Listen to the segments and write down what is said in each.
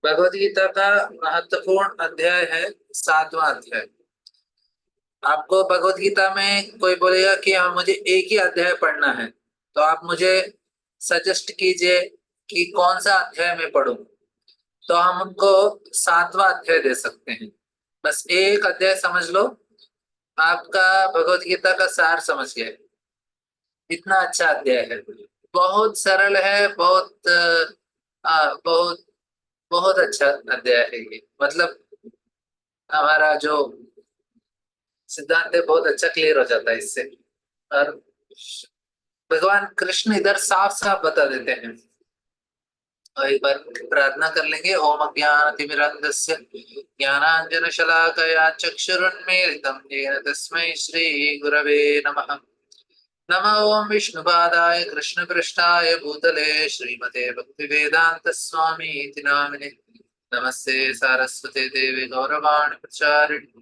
भगवत गीता का महत्वपूर्ण अध्याय है सातवां अध्याय। आपको भगवत गीता में कोई बोलेगा कि हाँ मुझे एक ही अध्याय पढ़ना है, तो आप मुझे सजेस्ट कीजिए कि कौन सा अध्याय मैं पढूं। तो हम उनको सातवां अध्याय दे सकते हैं। बस एक अध्याय समझ लो, आपका भगवत गीता का सार समझ गए। इतना अच्छा अध्याय है, बहुत सरल है, बहुत बहुत अच्छा अध्याय है ये। मतलब हमारा जो सिद्धांत है बहुत अच्छा क्लियर हो जाता है इससे। और भगवान कृष्ण इधर साफ साफ बता देते हैं। और एक बार प्रार्थना कर लेंगे। ओम अज्ञानतिमिरन्धस्य ज्ञानांजनशलाकया चक्षुरुन्मीलितं येन तस्मै श्री गुरवे नमः। नमः ओम विष्णुपादाय कृष्णपृष्ठाय भूतले श्रीमते भक्तिवेदांत स्वामी इति नामिने। नमस्ते सारस्वते देवे गौरवाणी प्रचारिणे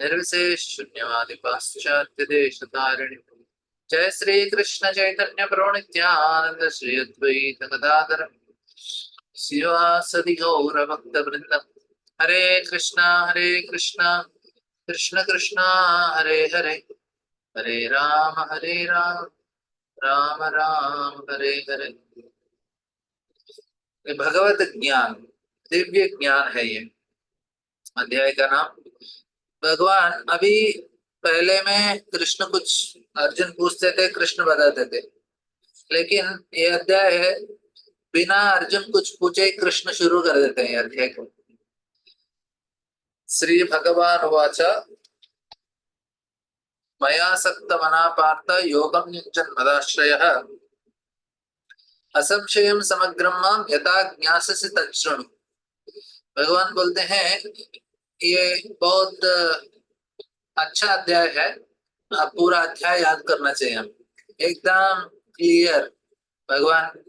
निर्विशेष शून्यवादी पाश्चात्य देश तारिणी। जय श्री कृष्ण चैतन्य प्रभु नित्यानंद श्री अद्वैत गदाधर शिवासदि गौर भक्त वृंद। हरे कृष्णा कृष्ण कृष्ण हरे हरे, हरे राम राम राम हरे हरे। ये भगवत ज्ञान, दिव्य ज्ञान है ये अध्याय का नाम। भगवान अभी पहले में कृष्ण कुछ अर्जुन पूछते थे, कृष्ण बताते थे। लेकिन ये अध्याय है बिना अर्जुन कुछ पूछे ही कृष्ण शुरू कर देते हैं ये अध्याय को। श्री भगवान वाच मया सक्त मना पार्थ योगम युञ्जन मदाश्रयः असंशयम समग्रम माम यथा ज्ञास्यसि तच्छृणु। भगवान बोलते हैं ये बहुत अच्छा अध्याय है। आप पूरा अध्याय याद करना चाहिए हम, एकदम क्लियर। भगवान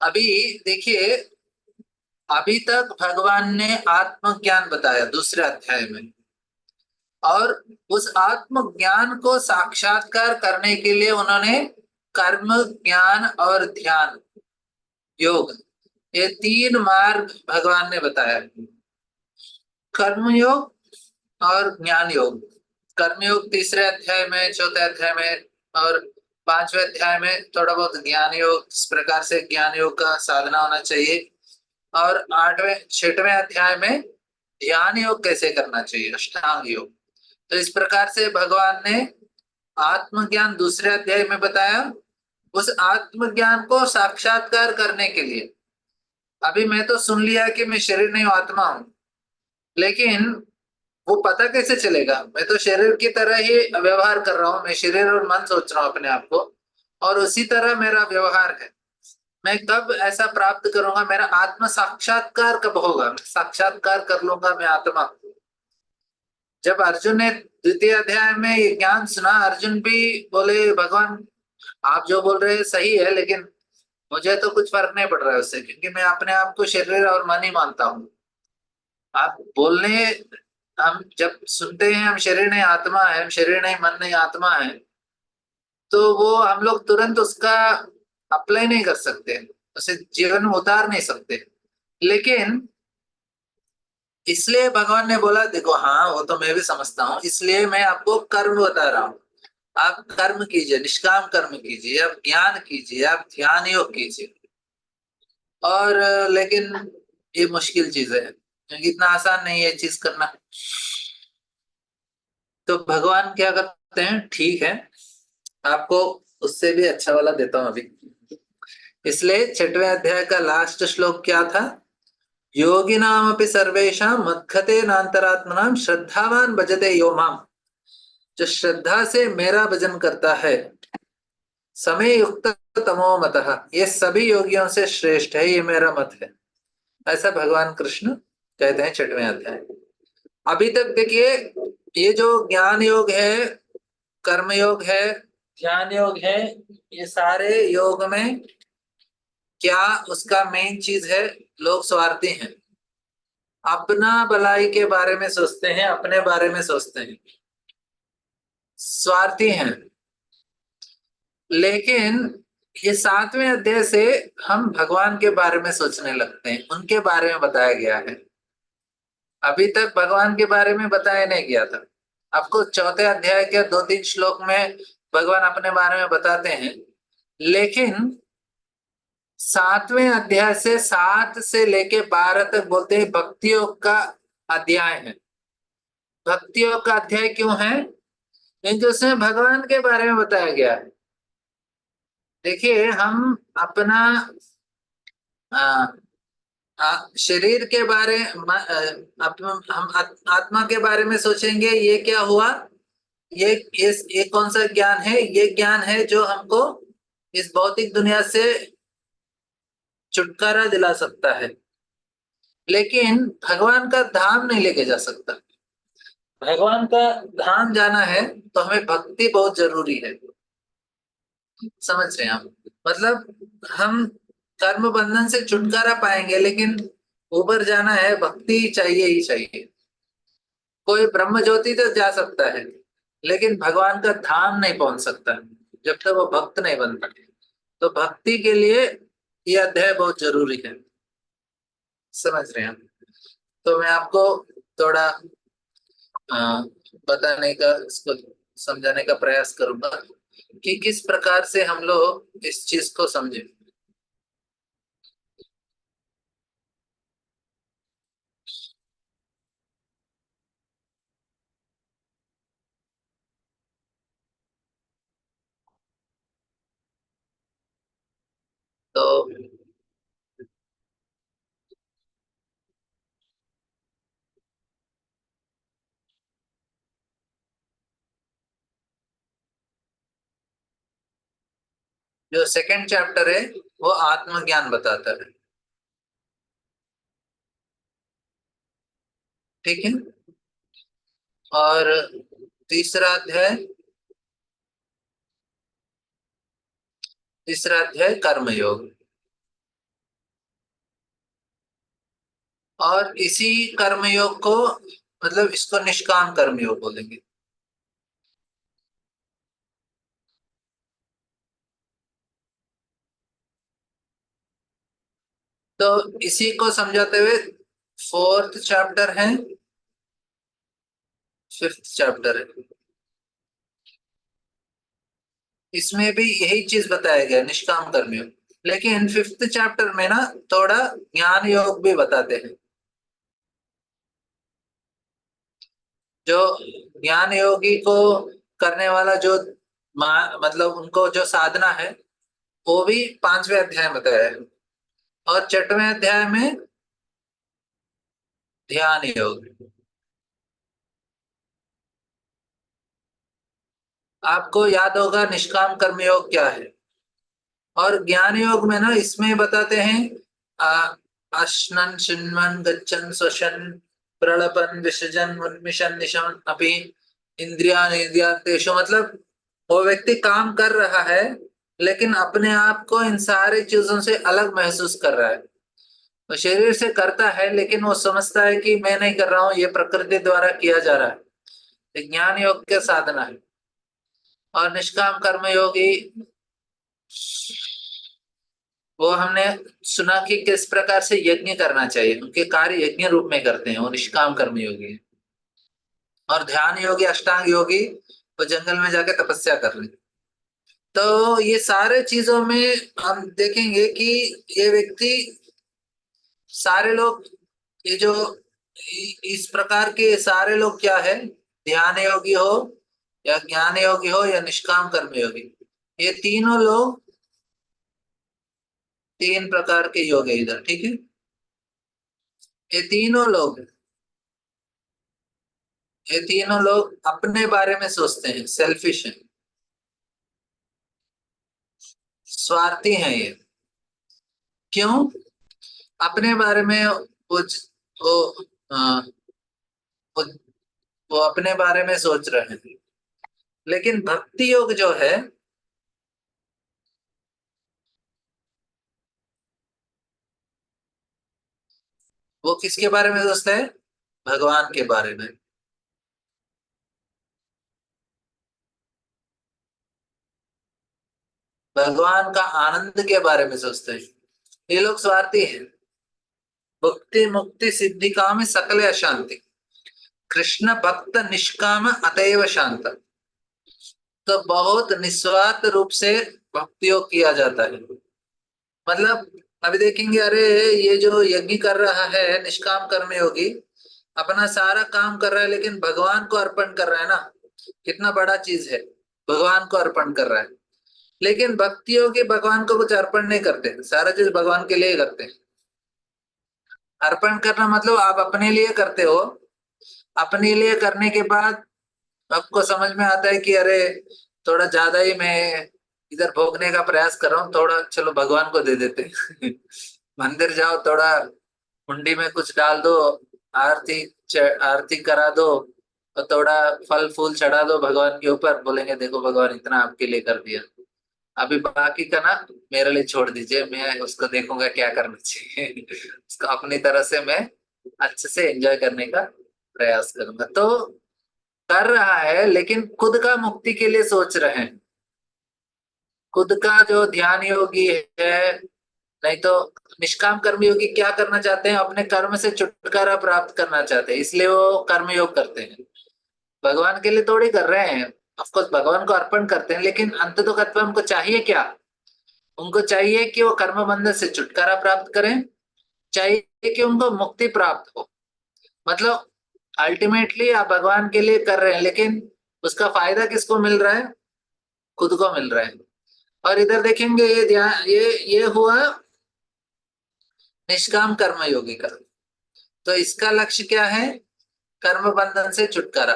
अभी देखिए, अभी तक भगवान ने आत्मज्ञान बताया दूसरे अध्याय में, और उस आत्मज्ञान को साक्षात्कार करने के लिए उन्होंने कर्म, ज्ञान और ध्यान, योग, ये तीन मार्ग भगवान ने बताया। कर्म योग और ज्ञान योग। कर्मयोग तीसरे अध्याय में, चौथे अध्याय में, और पांचवें अध्याय में थोड़ा बहुत ज्ञान योग, इस प्रकार से ज्ञान योग का साधना होना चाहिए। और आठवें छठवें अध्याय में ध्यान योग कैसे करना चाहिए, अष्टांग योग। तो इस प्रकार से भगवान ने आत्मज्ञान दूसरे अध्याय में बताया। उस आत्मज्ञान को साक्षात्कार करने के लिए अभी मैं तो सुन लिया कि मैं शरीर नहीं हूं, आत्मा हूं, लेकिन वो पता कैसे चलेगा? मैं तो शरीर की तरह ही व्यवहार कर रहा हूँ, मैं शरीर और मन सोच रहा हूँ अपने आप को, और उसी तरह मेरा व्यवहार है। मैं कब ऐसा प्राप्त करूंगा? मेरा आत्म साक्षात्कार कब होगा? मैं साक्षात्कार कर लूंगा मैं आत्मा। जब अर्जुन ने द्वितीय अध्याय में ये ज्ञान सुना, अर्जुन भी बोले भगवान आप जो बोल रहे हैं सही है, लेकिन मुझे तो कुछ फर्क नहीं पड़ रहा है उससे, क्योंकि मैं अपने आप को शरीर और मन ही मानता हूँ। आप बोलने, हम जब सुनते हैं हम शरीर नहीं आत्मा है, हम शरीर नहीं मन नहीं आत्मा है, तो वो हम लोग तुरंत उसका अप्लाई नहीं कर सकते, उसे जीवन में उतार नहीं सकते। लेकिन इसलिए भगवान ने बोला देखो, हाँ वो तो मैं भी समझता हूँ, इसलिए मैं आपको कर्म बता रहा हूँ। आप कर्म कीजिए, निष्काम कर्म कीजिए, आप ज्ञान कीजिए, आप ध्यान योग कीजिए। और लेकिन ये मुश्किल चीज है, क्योंकि इतना आसान नहीं है ये चीज करना। तो भगवान क्या करते हैं, ठीक है आपको उससे भी अच्छा वाला देता हूं अभी। इसलिए छठवें अध्याय का लास्ट श्लोक क्या था? योगिनामपि सर्वेषां मद्गतेनान्तरात्मनां श्रद्धावान भजते यो माम। जो श्रद्धा से मेरा भजन करता है, समय युक्त तमो मतः, ये सभी योगियों से श्रेष्ठ है, ये मेरा मत है। ऐसा भगवान कृष्ण कहते हैं छठवें अध्याय। अभी तक देखिए, ये जो ज्ञान योग है, कर्म योग है, ध्यान योग है, ये सारे योग में क्या उसका मेन चीज है? लोग स्वार्थी हैं, अपना भलाई के बारे में सोचते हैं, अपने बारे में सोचते हैं, स्वार्थी हैं। लेकिन ये 7वें अध्याय से हम भगवान के बारे में सोचने लगते हैं, उनके बारे में बताया गया है। अभी तक भगवान के बारे में बताया नहीं गया था। आपको चौथे अध्याय के 2-3 श्लोक में भगवान अपने बारे में बताते हैं, लेकिन 7वें अध्याय से 7 से लेके 12 तक बोलते हैं भक्ति योग का अध्याय है। भक्ति योग का अध्याय क्यों है? क्योंकि उसमें भगवान के बारे में बताया गया है। देखिए, हम अपना आ, शरीर के बारे हम आत्मा के बारे में सोचेंगे, ये क्या हुआ, ये कौन सा ज्ञान है? ये ज्ञान है जो हमको इस भौतिक दुनिया से छुटकारा दिला सकता है, लेकिन भगवान का धाम नहीं लेके जा सकता। भगवान का धाम जाना है तो हमें भक्ति बहुत जरूरी है। समझ रहे हैं आप? मतलब हम कर्म बंधन से छुटकारा पाएंगे, लेकिन ऊपर जाना है, भक्ति चाहिए ही चाहिए। कोई ब्रह्म ज्योति तो जा सकता है, लेकिन भगवान का धाम नहीं पहुंच सकता जब तक वो भक्त नहीं बनता। तो भक्ति के लिए ये अध्याय बहुत जरूरी है। समझ रहे हैं? तो मैं आपको थोड़ा बताने का, इसको समझाने का प्रयास करूंगा कि किस प्रकार से हम लोग इस चीज को समझे। तो जो सेकंड चैप्टर है वो आत्मज्ञान बताता है। ठीक है। और तीसरा अध्याय कर्मयोग। और इसी कर्मयोग को, मतलब इसको निष्काम कर्मयोग बोलेंगे। तो इसी को समझाते हुए फोर्थ चैप्टर है, फिफ्थ चैप्टर है, इसमें भी यही चीज बताया गया, निष्काम कर्मयोग। लेकिन फिफ्थ चैप्टर में ना थोड़ा ज्ञान योग भी बताते हैं। जो ज्ञान योगी को करने वाला जो मतलब उनको जो साधना है, वो भी 5वें अध्याय में बताया है। और 6वें अध्याय में ध्यान योग। आपको याद होगा निष्काम कर्म योग क्या है। और ज्ञान योग में ना इसमें बताते हैं आ, अश्नन शिन्वन गच्छन स्वशन प्रलपन विसर्जन उन्मिशन निशन अपि इंद्रियातेषु। मतलब वो व्यक्ति काम कर रहा है, लेकिन अपने आप को इन सारी चीजों से अलग महसूस कर रहा है। वो शरीर से करता है, लेकिन वो समझता है कि मैं नहीं कर रहा हूँ, ये प्रकृति द्वारा किया जा रहा है। ये ज्ञान योग के साधना है। और निष्काम कर्म योगी, वो हमने सुना कि किस प्रकार से यज्ञ करना चाहिए, उनके कार्य यज्ञ रूप में करते हैं, वो निष्काम कर्म योगी है। और ध्यान योगी, अष्टांग योगी, वो जंगल में जाके तपस्या कर रहे हैं। तो ये सारे चीजों में हम देखेंगे कि ये व्यक्ति, सारे लोग, ये जो इस प्रकार के सारे लोग क्या है, ध्यान योगी हो या ज्ञान योगी हो या निष्काम कर्म योगी, ये तीनों लोग, 3 प्रकार के योग है इधर। ठीक है। ये ये तीनों लोग अपने बारे में सोचते हैं, सेल्फिश हैं, स्वार्थी हैं ये। क्यों? अपने बारे में वो अ, वो, वो अपने बारे में सोच रहे हैं। लेकिन भक्ति योग जो है, वो किसके बारे में सोचता है? भगवान के बारे में। भगवान का आनंद के बारे में सोचते हैं। ये लोग स्वार्थी हैं। भक्ति मुक्ति सिद्धि काम सकल अशांति, कृष्ण भक्त निष्काम अतएव शांत। तो बहुत निस्वार्थ रूप से भक्ति योग किया जाता है। मतलब अभी देखेंगे, अरे ये जो यज्ञ कर रहा है निष्काम कर्म योगी, अपना सारा काम कर रहा है लेकिन भगवान को अर्पण कर रहा है ना, कितना बड़ा चीज है। भगवान को अर्पण कर रहा है। लेकिन भक्ति योगी भगवान को कुछ अर्पण नहीं करते, सारा चीज भगवान के लिए ही करते हैं। अर्पण करना मतलब आप अपने लिए करते हो, अपने लिए करने के बाद आपको समझ में आता है कि अरे थोड़ा ज्यादा ही मैं इधर भोगने का प्रयास कर रहा हूँ, थोड़ा चलो भगवान को दे देते हैं। मंदिर जाओ, थोड़ा हुंडी में कुछ डाल दो, आरती आरती करा दो, और थोड़ा फल फूल चढ़ा दो भगवान के ऊपर, बोलेंगे देखो भगवान इतना आपके लिए कर दिया, अभी बाकी का ना मेरे लिए छोड़ दीजिए, मैं उसको देखूंगा क्या करना चाहिए। उसको अपनी तरह से मैं अच्छे से एंजॉय करने का प्रयास करूंगा। तो कर रहा है लेकिन खुद का मुक्ति के लिए सोच रहे हैं। खुद का जो ध्यान योगी है, नहीं तो निष्काम कर्म योगी क्या करना चाहते हैं, अपने कर्म से छुटकारा प्राप्त करना चाहते हैं, इसलिए वो कर्म योग करते हैं। भगवान के लिए थोड़ी कर रहे हैं, ऑफकोर्स भगवान को अर्पण करते हैं, लेकिन अंत तो कर्तव्य उनको चाहिए क्या? उनको चाहिए कि वो कर्म बंधन से छुटकारा प्राप्त करें, चाहिए कि उनको मुक्ति प्राप्त हो। मतलब अल्टीमेटली आप भगवान के लिए कर रहे हैं, लेकिन उसका फायदा किसको मिल रहा है? खुद को मिल रहा है। और इधर देखेंगे, ये ध्यान ये हुआ निष्काम कर्म योगी का। तो इसका लक्ष्य क्या है? कर्म बंधन से छुटकारा।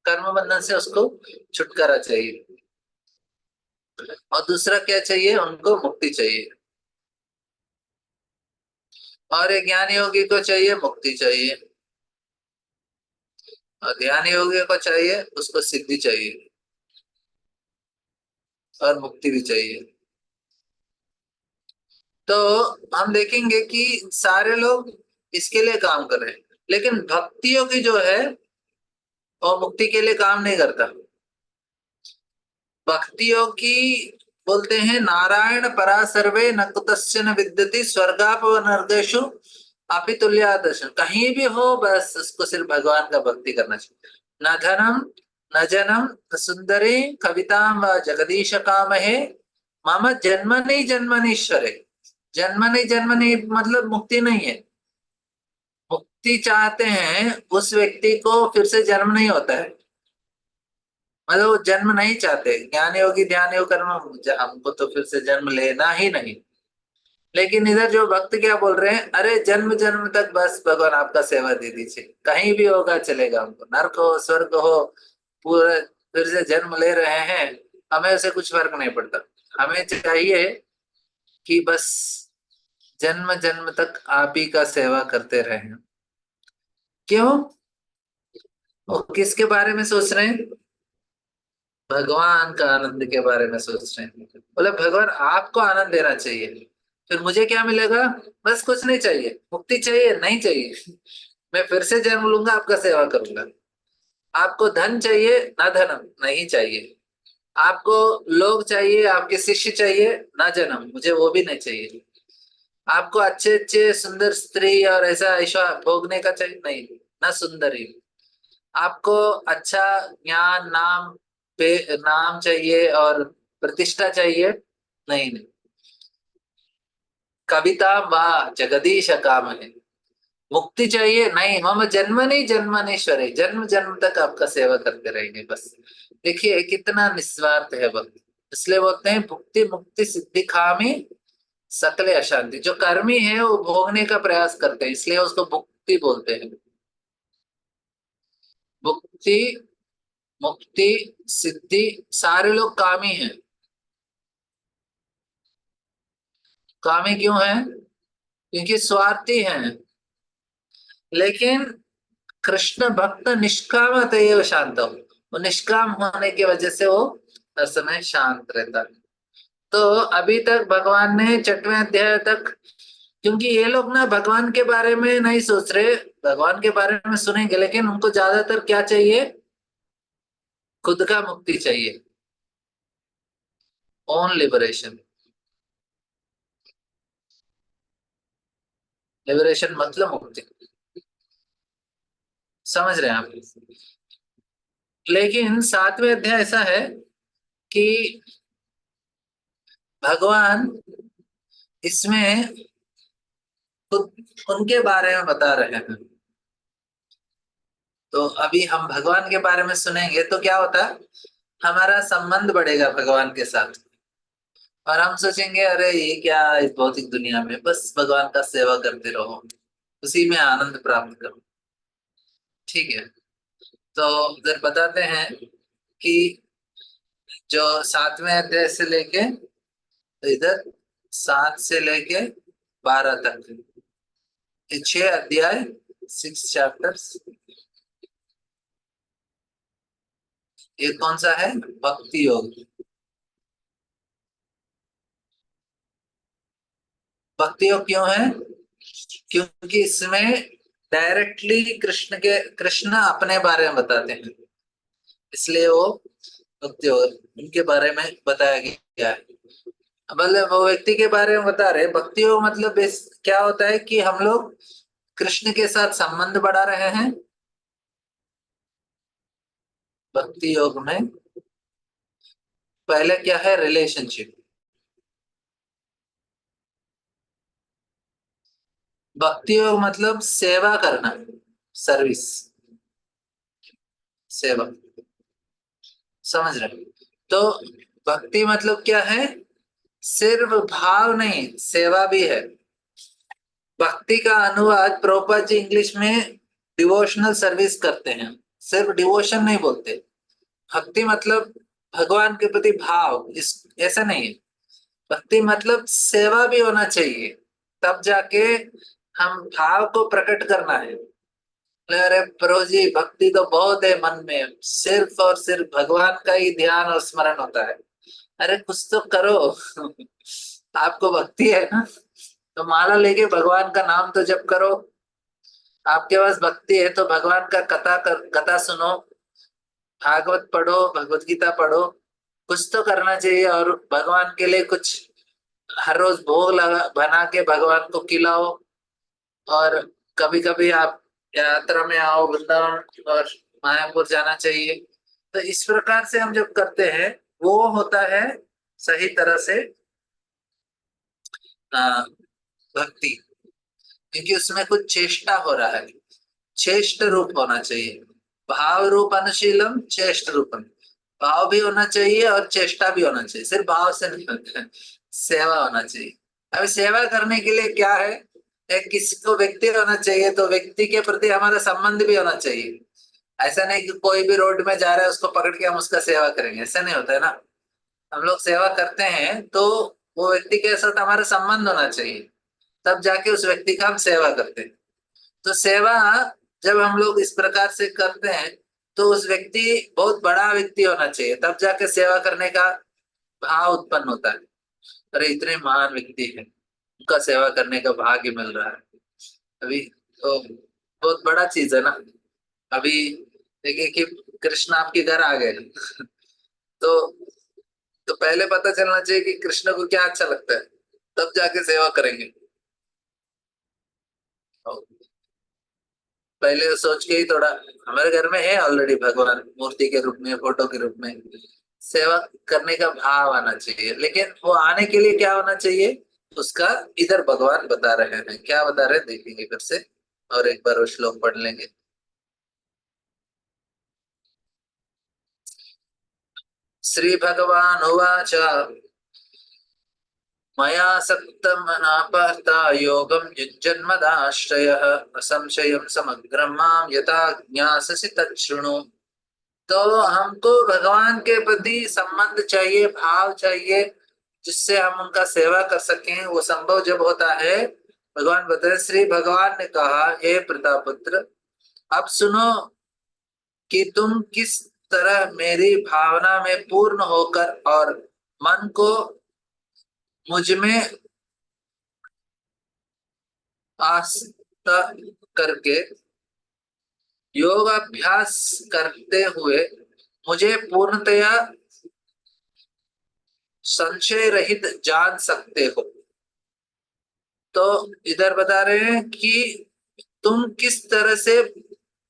कर्म बंधन से उसको छुटकारा चाहिए। और दूसरा क्या चाहिए? उनको मुक्ति चाहिए। और एक ज्ञान योगी को चाहिए मुक्ति चाहिए, और ध्यान योगी को चाहिए उसको सिद्धि चाहिए, और मुक्ति भी चाहिए। तो हम देखेंगे कि सारे लोग इसके लिए काम कर रहे हैं, लेकिन भक्ति योगी जो है वो मुक्ति के लिए काम नहीं करता। भक्ति योगी बोलते हैं नारायण परा सर्वे न कुतस्य न विद्यति स्वर्गाप नर्गेशु अपि तुल्यदर्शन। कहीं भी हो बस उसको सिर्फ भगवान का भक्ति करना चाहिए। न धनम न जनम न सुंदरी कविताम व जगदीश काम है, मम जन्मनि जन्मनीश्वरे। जन्मनि जन्मनि मतलब मुक्ति नहीं है। मुक्ति चाहते हैं उस व्यक्ति को फिर से जन्म नहीं होता है, मतलब वो जन्म नहीं चाहते। ज्ञान योगी ध्यान योग कर्म हमको तो फिर से जन्म लेना ही नहीं। लेकिन इधर जो भक्त क्या बोल रहे हैं, अरे जन्म जन्म तक बस भगवान आपका सेवा दे दीजिए, कहीं भी होगा चलेगा, हमको नर्क हो स्वर्ग हो, पूरे फिर से जन्म ले रहे हैं, हमें उसे कुछ फर्क नहीं पड़ता। हमें चाहिए कि बस जन्म जन्म तक आप ही का सेवा करते रहें। क्यों? वो किसके बारे में सोच रहे हैं? भगवान का आनंद के बारे में सोच रहे हैं। बोले भगवान आपको आनंद देना चाहिए, फिर मुझे क्या मिलेगा? बस कुछ नहीं चाहिए। मुक्ति चाहिए? नहीं चाहिए। मैं फिर से जन्म लूंगा, आपका सेवा करूंगा। आपको धन चाहिए? ना धन नहीं चाहिए। आपको लोग चाहिए, आपके शिष्य चाहिए? ना जन्म, मुझे वो भी नहीं चाहिए। आपको अच्छे अच्छे सुंदर स्त्री और ऐसा ऐसा भोगने का चाहिए? नहीं, ना सुंदरी। आपको अच्छा ज्ञान नाम पे नाम चाहिए और प्रतिष्ठा चाहिए? नहीं नहीं। कविता वाह जगदीश काम है। मुक्ति चाहिए? नहीं, मम जन्म नहीं जन्मनेश्वरे, जन्म जन्म तक आपका सेवा करते रहेंगे बस। देखिए कितना निस्वार्थ है भक्त। इसलिए बोलते हैं भुक्ति मुक्ति सिद्धि खामी सकले अशांति। जो कर्मी है वो भोगने का प्रयास करते हैं, इसलिए उसको भुक्ति बोलते हैं। भुक्ति मुक्ति सिद्धि, सारे लोग कामी हैं। कामी क्यों है? क्योंकि स्वार्थी हैं। लेकिन कृष्ण भक्त निष्काम अतएव शांत हो, वो निष्काम होने की वजह से वो हर समय शांत रहता है। तो अभी तक भगवान ने 6वें अध्याय तक क्योंकि ये लोग ना भगवान के बारे में नहीं सोच रहे, भगवान के बारे में सुनेंगे लेकिन उनको ज्यादातर क्या चाहिए, खुद का मुक्ति चाहिए, ओन लिबरेशन। लिबरेशन मतलब मुक्ति, समझ रहे हैं आप। लेकिन सातवें अध्याय ऐसा है कि भगवान इसमें खुद उनके बारे में बता रहे हैं। तो अभी हम भगवान के बारे में सुनेंगे तो क्या होता है, हमारा संबंध बढ़ेगा भगवान के साथ, और हम सोचेंगे अरे ये क्या, इस भौतिक दुनिया में बस भगवान का सेवा करते रहो, उसी में आनंद प्राप्त करो। ठीक है, तो उधर बताते हैं कि जो सातवें अध्याय से लेके, तो इधर 7 से लेके 12 तक, ये 6 अध्याय, 6 चैप्टर्स। ये कौन सा है, भक्ति योग। भक्ति योग क्यों है, क्योंकि इसमें डायरेक्टली कृष्ण अपने बारे में बताते हैं, इसलिए वो भक्ति योग उनके बारे में बताया गया है। मतलब वो व्यक्ति के बारे में बता रहे, भक्ति योग मतलब क्या होता है कि हम लोग कृष्ण के साथ संबंध बढ़ा रहे हैं। भक्ति योग में पहले क्या है, रिलेशनशिप। भक्ति योग मतलब सेवा करना, सर्विस, सेवा, समझ रहे हैं? तो भक्ति मतलब क्या है, सिर्फ भाव नहीं, सेवा भी है। भक्ति का अनुवाद प्रभुपाद जी इंग्लिश में डिवोशनल सर्विस करते हैं, सिर्फ डिवोशन नहीं बोलते। भक्ति मतलब भगवान के प्रति भाव, इस ऐसा नहीं है। भक्ति मतलब सेवा भी होना चाहिए, तब जाके हम भाव को प्रकट करना है। अरे प्रभु जी भक्ति तो बहुत है मन में, सिर्फ और सिर्फ भगवान का ही ध्यान और स्मरण होता है। अरे कुछ तो करो आपको भक्ति है ना, तो माला लेके भगवान का नाम तो जप करो। आपके पास भक्ति है तो भगवान का कथा सुनो, भागवत पढ़ो, भगवत गीता पढ़ो, कुछ तो करना चाहिए। और भगवान के लिए कुछ हर रोज भोग लगा बना के भगवान को खिलाओ। और कभी कभी आप यात्रा में आओ, वृंदावन और मायापुर जाना चाहिए। तो इस प्रकार से हम जब करते हैं, वो होता है सही तरह से अ, भक्ति, क्योंकि उसमें कुछ चेष्टा हो रहा है, चेष्ट रूप होना चाहिए। भाव रूप अनुशीलम चेष्ट रूपम, भाव भी होना चाहिए और चेष्टा भी होना चाहिए, सिर्फ भाव से नहीं होता है, सेवा होना चाहिए। अभी सेवा करने के लिए क्या है, एक किसी को व्यक्ति होना चाहिए, तो व्यक्ति के प्रति हमारा संबंध भी होना चाहिए। ऐसा नहीं कि कोई भी रोड में जा रहा है उसको पकड़ के हम उसका सेवा करेंगे, ऐसा नहीं होता है ना। हम लोग सेवा करते हैं तो वो व्यक्ति के साथ हमारा संबंध होना चाहिए, तब जाके उस व्यक्ति का हम सेवा करते हैं। तो सेवा जब हम लोग इस प्रकार से करते हैं, तो उस व्यक्ति बहुत बड़ा व्यक्ति होना चाहिए, तब जाके सेवा करने का भाव उत्पन्न होता है। अरे इतने महान व्यक्ति हैं, उनका सेवा करने का भाग्य मिल रहा है, अभी तो बहुत बड़ा चीज है ना। अभी देखिए कि कृष्ण आपके घर आ गए तो तो पहले पता चलना चाहिए कि कृष्ण को क्या अच्छा लगता है, तब जाके सेवा करेंगे। पहले तो सोच के ही थोड़ा, हमारे घर में है ऑलरेडी भगवान मूर्ति के रूप में, फोटो के रूप में, सेवा करने का भाव आना चाहिए। लेकिन वो आने के लिए क्या होना चाहिए, उसका इधर भगवान बता रहे हैं, क्या बता रहे हैं देखेंगे फिर से, और एक बार वो श्लोक पढ़ लेंगे। श्री भगवान उवाच, मया सक्तमनापहता योगं युज्यन्मदाश्रयः असंशयं समग्रं मां यथा ज्ञास्यसि तच्छृणु। तो हमको भगवान के प्रति संबंध चाहिए, भाव चाहिए, जिससे हम उनका सेवा कर सकें। वो संभव जब होता है, भगवान बताए, श्री भगवान ने कहा, हे प्रतापपुत्र, अब सुनो कि तुम किस तरह मेरी भावना में पूर्ण होकर और मन को मुझ में आस्था करके योगाभ्यास करते हुए मुझे पूर्णतया संशय रहित जान सकते हो। तो इधर बता रहे हैं कि तुम किस तरह से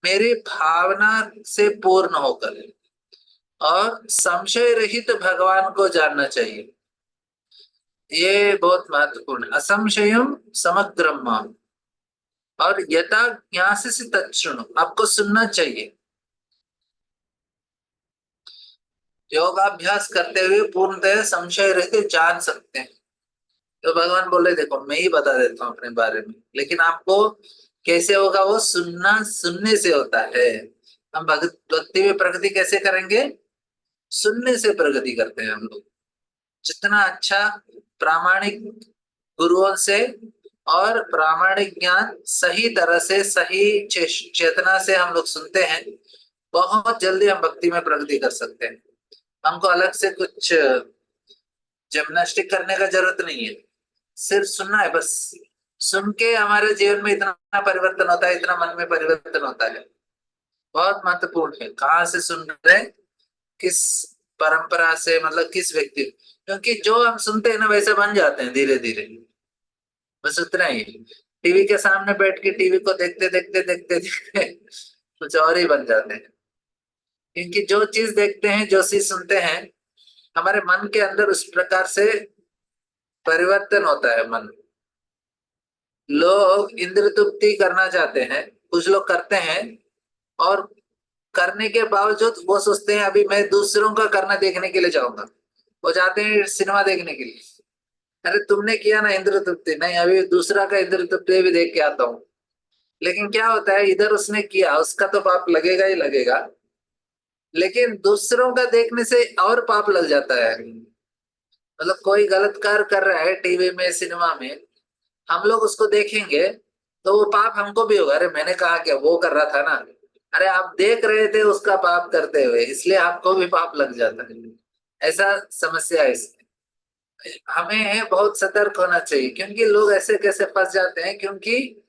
मेरी भावना से पूर्ण होकर और संशय रहित भगवान को जानना चाहिए। ये बहुत महत्वपूर्ण है। असंशयम समग्रम माम, और यथा ज्ञासी तच्छृणु, आपको सुनना चाहिए। योगाभ्यास करते हुए पूर्णतः संशय रहित जान सकते हैं। तो भगवान बोले देखो मैं ही बता देता हूँ अपने बारे में, लेकिन आपको कैसे होगा वो सुनना, सुनने से होता है। हम भक्ति में प्रगति कैसे करेंगे? सुनने से प्रगति करते हैं हम लोग। जितना अच्छा प्रामाणिक गुरुओं से और प्रामाणिक ज्ञान सही तरह से, सही चेतना से हम लोग सुनते हैं, बहुत जल्दी हम भक्ति में प्रगति कर सकते हैं। हमको अलग से कुछ जिम्नास्टिक करने का जरूरत नहीं है, सिर्फ सुनना है बस। सुन के हमारे जीवन में इतना परिवर्तन होता है, इतना मन में परिवर्तन होता है। बहुत महत्वपूर्ण है कहाँ से सुन रहे हैं, किस परंपरा से, मतलब किस व्यक्ति, क्योंकि जो हम सुनते हैं ना वैसे बन जाते हैं धीरे धीरे। बस उतना ही। टीवी के सामने बैठ के टीवी को देखते देखते देखते देखते कुछ और ही बन जाते हैं। क्योंकि जो चीज देखते हैं, जो चीज सुनते हैं, हमारे मन के अंदर उस प्रकार से परिवर्तन होता है। मन, लोग इंद्र तृप्ति करना चाहते हैं, कुछ लोग करते हैं, और करने के बावजूद वो सोचते हैं अभी मैं दूसरों का करना देखने के लिए जाऊंगा। वो जाते हैं सिनेमा देखने के लिए। अरे तुमने किया ना इंद्र तृप्ति, नहीं अभी दूसरा का इंद्र तृप्ति भी देख के आता हूँ। लेकिन क्या होता है, इधर उसने किया, उसका तो पाप लगेगा ही लगेगा, लेकिन दूसरों का देखने से और पाप लग जाता है। मतलब कोई गलत कार्य कर रहा है टीवी में, सिनेमा में, हम लोग उसको देखेंगे तो वो पाप हमको भी होगा। अरे मैंने कहा क्या, वो कर रहा था ना। अरे आप देख रहे थे उसका पाप करते हुए, इसलिए आपको भी पाप लग जाता है। ऐसा समस्या है इसमें। हमें बहुत सतर्क होना चाहिए, क्योंकि लोग ऐसे कैसे फंस जाते हैं, क्योंकि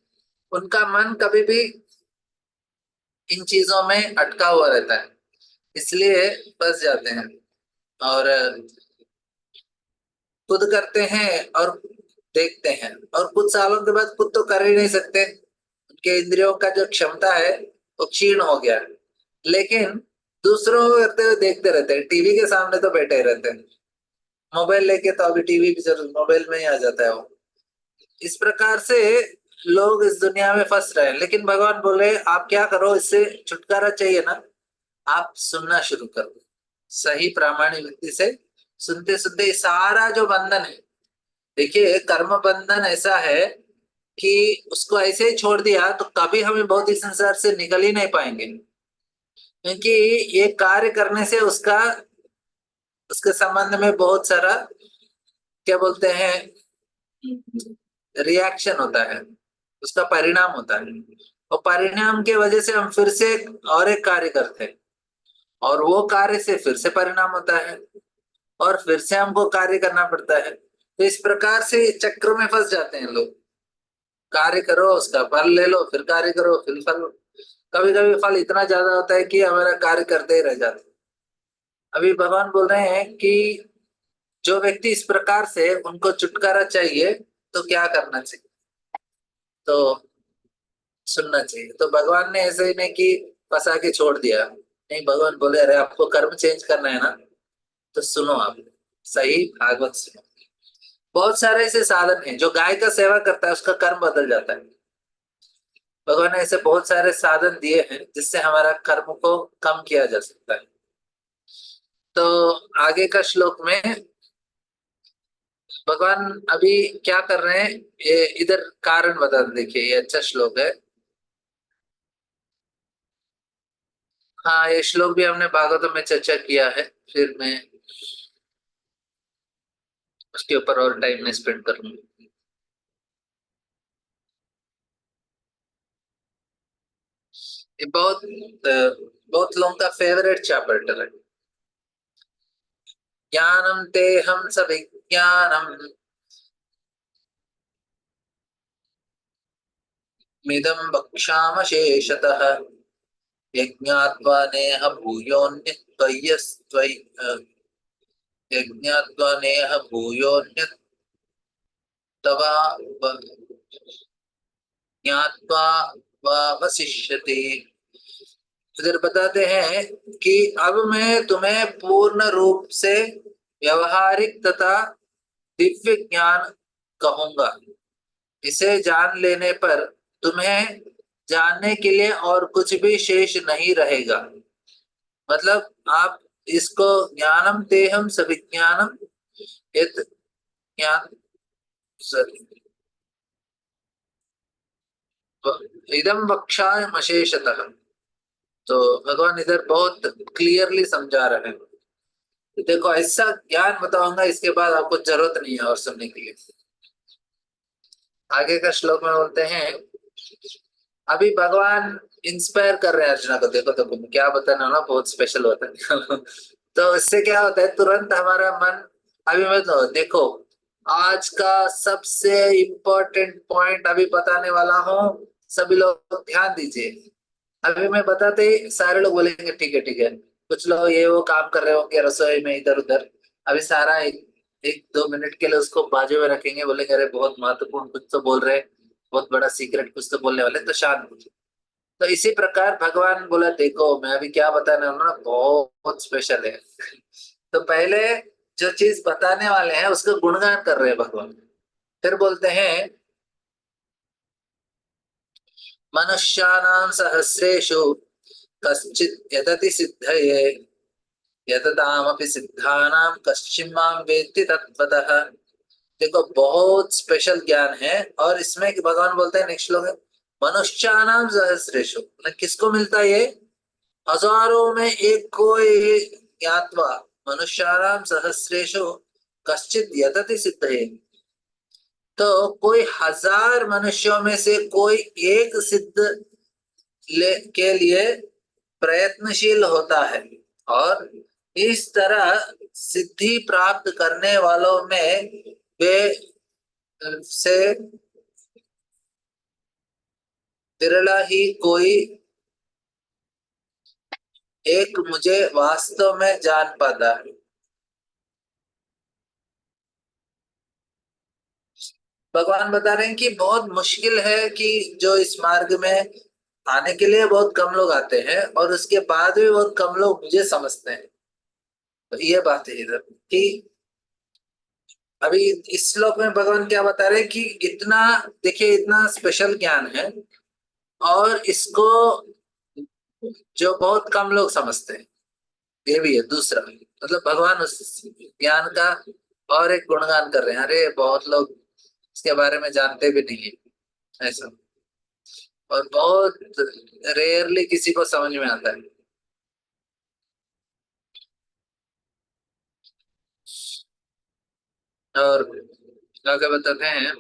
उनका मन कभी भी इन चीजों में अटका हुआ रहता है, इसलिए फंस जाते हैं। और खुद करते हैं और देखते हैं, और कुछ सालों के बाद खुद तो कर ही नहीं सकते, उनके इंद्रियों का जो क्षमता है वो क्षीण हो गया है। लेकिन दूसरों को करते हुए देखते रहते हैं, टीवी के सामने तो बैठे रहते हैं। मोबाइल लेके तो अभी टीवी भी जरूर मोबाइल में ही आ जाता है वो। इस प्रकार से लोग इस दुनिया में फंस रहे हैं। लेकिन भगवान बोले आप क्या करो, इससे छुटकारा चाहिए ना, आप सुनना शुरू करो सही प्रामाणिक व्यक्ति से। सुनते सुनते ये सारा जो बंधन है, देखिए कर्म बंधन ऐसा है कि उसको ऐसे ही छोड़ दिया तो कभी हमें भौतिक संसार से निकल ही नहीं पाएंगे। क्योंकि ये कार्य करने से उसका, उसके संबंध में बहुत सारा क्या बोलते हैं, रिएक्शन होता है, उसका परिणाम होता है। और परिणाम के वजह से हम फिर से और एक कार्य करते हैं, और वो कार्य से फिर से परिणाम होता है, और फिर से हमको कार्य करना पड़ता है। तो इस प्रकार से चक्र में फंस जाते हैं लोग। कार्य करो, उसका फल ले लो, फिर कार्य करो, फिर फल। कभी कभी फल इतना ज्यादा होता है कि हमारा कार्य करते ही रह जाते हैं। अभी भगवान बोल रहे हैं कि जो व्यक्ति इस प्रकार से, उनको छुटकारा चाहिए तो क्या करना चाहिए? तो सुनना चाहिए। तो भगवान ने ऐसे ही नहीं कि फंसा के छोड़ दिया, नहीं, भगवान बोले अरे आपको कर्म चेंज करना है ना, तो सुनो आप सही भागवत सुनो। बहुत सारे ऐसे साधन हैं, जो गाय का सेवा करता है उसका कर्म बदल जाता है। भगवान ने ऐसे बहुत सारे साधन दिए हैं जिससे हमारा कर्म को कम किया जा सकता है। तो आगे का श्लोक में भगवान अभी क्या कर रहे हैं, ये इधर कारण बता दो। देखिए ये अच्छा श्लोक है। हाँ ये श्लोक भी हमने भागवतम में चर्चा किया है, फिर मैं उसके ऊपर और टाइम में स्पेंड करूंगा। ये बहुत लोगों का फेवरेट चैप्टर है। ज्ञानम ते हम सविज्ञानम, मिदं वक्ष्यामशेषतः यज्ञात्वा नेह भूयोऽन्यत्त्वय्यस्त्वयि यज्ञात्वा नेह भूयोऽन्यत्तवा ज्ञात्वा वशिष्यति। इधर बताते हैं कि अब मैं तुम्हें पूर्ण रूप से व्यवहारिक तथा दिव्य ज्ञान कहूंगा। इसे जान लेने पर तुम्हें जानने के लिए और कुछ भी शेष नहीं रहेगा। मतलब आप इसको ज्ञानम तेहम सविज्ञानम यत् ज्ञान इदम वक्षामशेषतः। तो भगवान इधर बहुत क्लियरली समझा रहे हैं। देखो ऐसा ज्ञान बताऊंगा, इसके बाद आपको जरूरत नहीं है और सुनने के लिए। आगे का श्लोक में बोलते हैं, अभी भगवान इंस्पायर कर रहे हैं अर्जुना को। देखो तो क्या बताना ना, बहुत स्पेशल होता है। तो इससे क्या होता है, तुरंत हमारा मन अभी मैं तो देखो आज का सबसे इम्पोर्टेंट पॉइंट अभी बताने वाला हूँ। सभी लोग ध्यान दीजिए। अभी मैं बताते ही सारे लोग बोलेंगे ठीक है ठीक है। कुछ लोग ये वो काम कर रहे होंगे रसोई में इधर उधर। अभी सारा एक दो मिनट के लिए उसको बाजू में रखेंगे, बोलेंगे अरे बहुत महत्वपूर्ण कुछ तो बोल रहे हैं, बहुत बड़ा सीक्रेट कुछ तो बोलने वाले, तो शांत हो। तो इसी प्रकार भगवान बोला देखो मैं अभी क्या बताने वाला हूं ना, बहुत स्पेशल है। तो पहले जो चीज बताने वाले हैं उसका गुणगान कर रहे हैं भगवान। फिर बोलते हैं, मनुष्याणां सहस्रेषु कश्चित् यतति सिद्धये यततामपि सिद्धानां कश्चिन्मां वेत्ति तत्त्वतः। देखो बहुत स्पेशल ज्ञान है। और इसमें भगवान बोलते हैं नेक्स्ट श्लोक में, मनुष्याणाम सहस्रेषु, किसको मिलता है ये? हजारों में एक कोई ज्ञात्वा मनुष्याणाम सहस्रेषु कश्चित यतति सिद्धये। तो कोई हजार मनुष्यों में से कोई एक सिद्ध के लिए प्रयत्नशील होता है। और इस तरह सिद्धि प्राप्त करने वालों में वे से विरला ही कोई एक मुझे वास्तव में जान पाता है। भगवान बता रहे हैं कि बहुत मुश्किल है कि जो इस मार्ग में आने के लिए बहुत कम लोग आते हैं और उसके बाद भी बहुत कम लोग मुझे समझते हैं। तो ये बात है इधर कि अभी इस श्लोक में भगवान क्या बता रहे हैं कि इतना देखिए इतना स्पेशल ज्ञान है और इसको जो बहुत कम लोग समझते हैं। ये भी है दूसरा, मतलब भगवान उस ज्ञान का और एक गुणगान कर रहे हैं, अरे बहुत लोग इसके बारे में जानते भी नहीं है ऐसा। और बहुत रेयरली किसी को समझ में आता है। और आगे बताते हैं,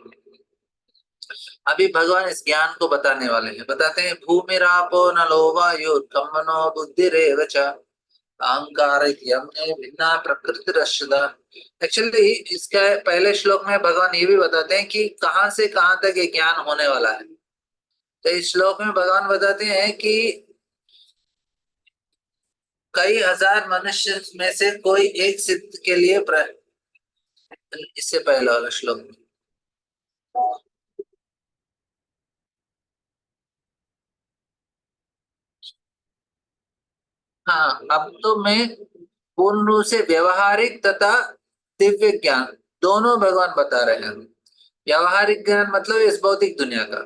अभी भगवान इस ज्ञान को बताने वाले हैं। बताते हैं, भूमिरापो नलो वायुर्कम मनो बुद्धिरेव च अहंकार यमे भिन्ना प्रकृतिरश्रदा। एक्चुअली इसका पहले श्लोक में भगवान ये भी बताते हैं कि कहाँ से कहाँ तक ये ज्ञान होने वाला है। तो इस श्लोक में भगवान बताते हैं कि कई हजार मनुष्य में से कोई एक सिद्ध के लिए इससे पहले वाला श्लोक में, हाँ अब तो मैं पूर्ण रूप से व्यवहारिक तथा दिव्य ज्ञान दोनों भगवान बता रहे हैं। व्यवहारिक ज्ञान मतलब इस भौतिक दुनिया का,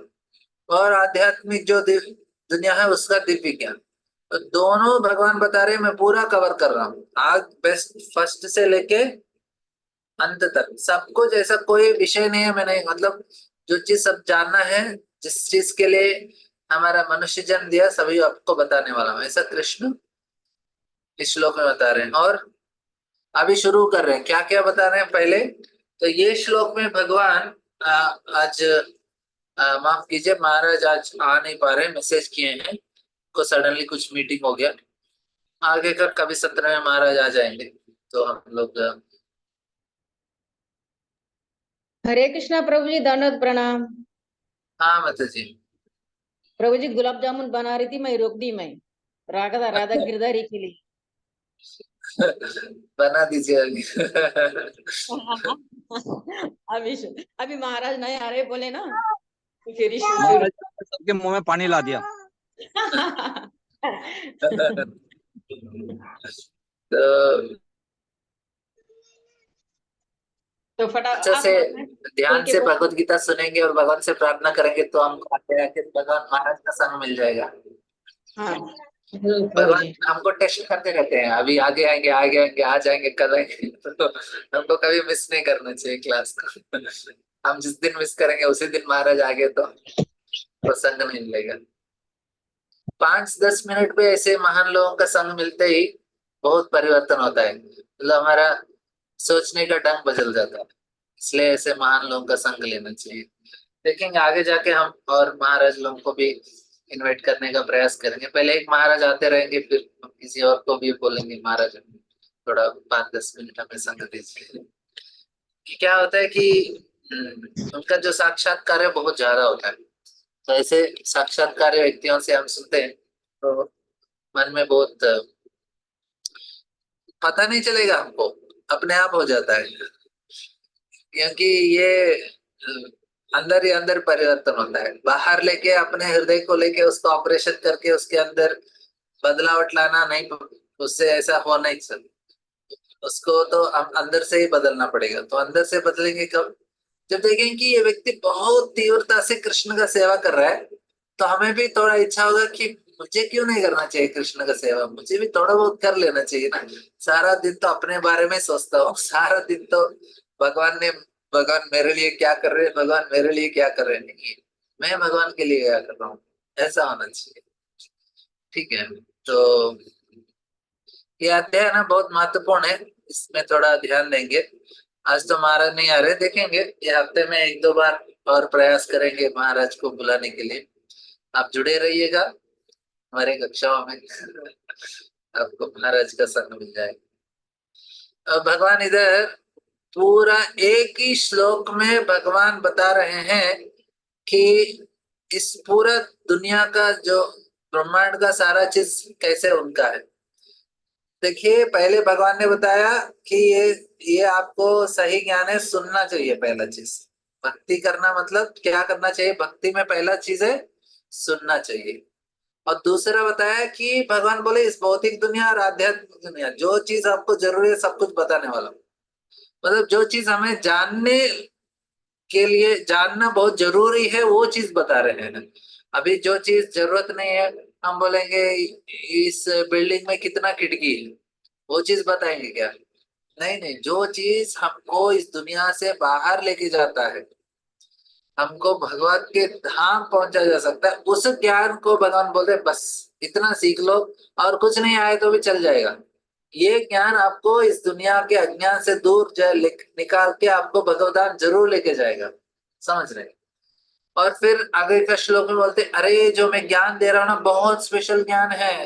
और आध्यात्मिक जो दुनिया है उसका दिव्य ज्ञान। तो दोनों भगवान बता रहे हैं, मैं पूरा कवर कर रहा हूँ आज बेस्ट फर्स्ट से लेके अंत तक सब कुछ। ऐसा कोई विषय नहीं है मैं नहीं, मतलब जो चीज सब जानना है, जिस चीज के लिए हमारा मनुष्य जन्म दिया, सभी आपको बताने वाला हूँ, ऐसा कृष्ण इस श्लोक में बता रहे हैं। और अभी शुरू कर रहे हैं, क्या क्या बता रहे हैं पहले। तो ये श्लोक में भगवान आज माफ कीजिए महाराज आज आ नहीं पा रहे, मैसेज किए हैं को सडनली कुछ मीटिंग हो गया। आगे का कभी सत्र में महाराज आ जाएंगे तो हम लोग हरे कृष्णा प्रभु जी, दंडवत प्रणाम। हाँ माता जी। प्रभु जी गुलाब जामुन बना रही थी, मैं रोक दी, मैं राधा राधा गिरधारी के लिए। बना दीजिए अभी। अभी अभी महाराज नहीं आ रहे बोले ना, तो फिर शुरू। महाराज ने सबके मुंह में पानी ला दिया। तो तो फटा अच्छा आप से बोल ध्यान के से बोल। भगवत गीता सुनेंगे और भगवान से प्रार्थना करेंगे तो हमको आगे आके भगवान महाराज का संग मिल जाएगा। हाँ जरूर प्रभु भगवान जी। हमको टेस्ट करते रहते हैं, अभी आगे आएंगे आ जाएंगे कल आएंगे। तो हमको कभी मिस नहीं करना चाहिए क्लास को। हम जिस दिन मिस करेंगे उसी दिन महाराज आगे तो प्रसंग नहीं मिलेगा। 5-10 मिनट पे ऐसे महान लोगों का संग मिलते ही बहुत परिवर्तन होता है, मतलब हमारा सोचने का ढंग बदल जाता है। इसलिए ऐसे महान लोगों का संग लेना चाहिए। देखेंगे आगे जाके हम और महाराज लोगों को भी इनवाइट करने का प्रयास करेंगे। पहले एक महाराज आते रहेंगे, फिर हम किसी और को भी बोलेंगे महाराज थोड़ा 5-10 मिनट हमें संग दीजिए। कि क्या होता है कि उनका जो साक्षात्कार है बहुत ज्यादा होता है, तो ऐसे साक्षात्कार व्यक्तियों से हम सुनते हैं तो मन में बहुत पता नहीं चलेगा, हमको अपने आप हो जाता है, क्योंकि ये अंदर ही अंदर परिवर्तन होता है। बाहर लेके अपने हृदय को लेके उसको ऑपरेशन करके उसके अंदर बदलावट लाना नहीं, उससे ऐसा हो नहीं सकता। उसको तो अंदर से ही बदलना पड़ेगा। तो अंदर से बदलेंगे कब? जब देखेंगे कि ये व्यक्ति बहुत तीव्रता से कृष्ण का सेवा कर रहा है, तो हमें भी थोड़ा इच्छा होगा कि मुझे क्यों नहीं करना चाहिए कृष्ण का सेवा, मुझे भी थोड़ा बहुत कर लेना चाहिए ना। सारा दिन तो अपने बारे में सोचता हूँ, सारा दिन तो भगवान ने भगवान मेरे लिए क्या कर रहे हैं, भगवान मेरे लिए क्या कर रहे हैं, नहीं मैं भगवान के लिए क्या कर रहा हूँ, ऐसा होना चाहिए। ठीक है, तो ये अध्याय ना बहुत महत्वपूर्ण है, इसमें थोड़ा ध्यान देंगे। आज तो महाराज नहीं आ रहे, देखेंगे ये हफ्ते में 1-2 बार और प्रयास करेंगे महाराज को बुलाने के लिए। आप जुड़े रहिएगा हमारे कक्षाओं में। आपको महाराज का संग मिल जाएगा। अब भगवान इधर पूरा एक ही श्लोक में भगवान बता रहे हैं कि इस पूरा दुनिया का जो ब्रह्मांड का सारा चीज कैसे उनका है। देखिए पहले भगवान ने बताया कि ये आपको सही ज्ञान है, सुनना चाहिए। पहला चीज भक्ति करना मतलब क्या करना चाहिए, भक्ति में पहला चीज है सुनना चाहिए। और दूसरा बताया कि भगवान बोले इस भौतिक दुनिया और आध्यात्मिक दुनिया जो चीज आपको जरूरी है सब कुछ बताने वाला, मतलब जो चीज हमें जानने के लिए जानना बहुत जरूरी है वो चीज बता रहे हैं। अभी जो चीज जरूरत नहीं है हम बोलेंगे इस बिल्डिंग में कितना खिड़की है, वो चीज बताएंगे क्या? नहीं नहीं, जो चीज हमको इस दुनिया से बाहर लेके जाता है, हमको भगवान के धाम पहुंचा जा सकता है, उस ज्ञान को भगवान बोलते हैं बस इतना सीख लो और कुछ नहीं आए तो भी चल जाएगा। ये ज्ञान आपको इस दुनिया के अज्ञान से दूर निकाल के आपको भगवदान जरूर लेके जाएगा। समझ रहे हैं? और फिर आगे का श्लोक में बोलते अरे जो मैं ज्ञान दे रहा हूँ ना बहुत स्पेशल ज्ञान है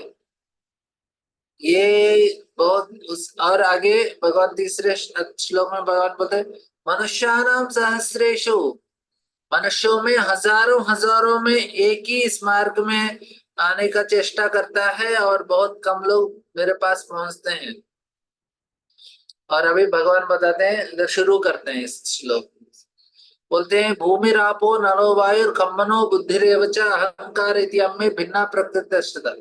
ये, बहुत उस और आगे भगवान तीसरे श्लोक में भगवान बोलते मनुष्याणाम सहस्रेषु, मनुष्यों में हजारों हजारों में एक ही इस मार्ग में आने का चेष्टा करता है और बहुत कम लोग मेरे पास पहुंचते हैं। और अभी भगवान बताते हैं, इधर शुरू करते हैं इस श्लोक, बोलते हैं भूमि रापो नरो वायु खम्मनो बुद्धिरेव च अहंकार इत्यम्मे भिन्ना प्रकृति।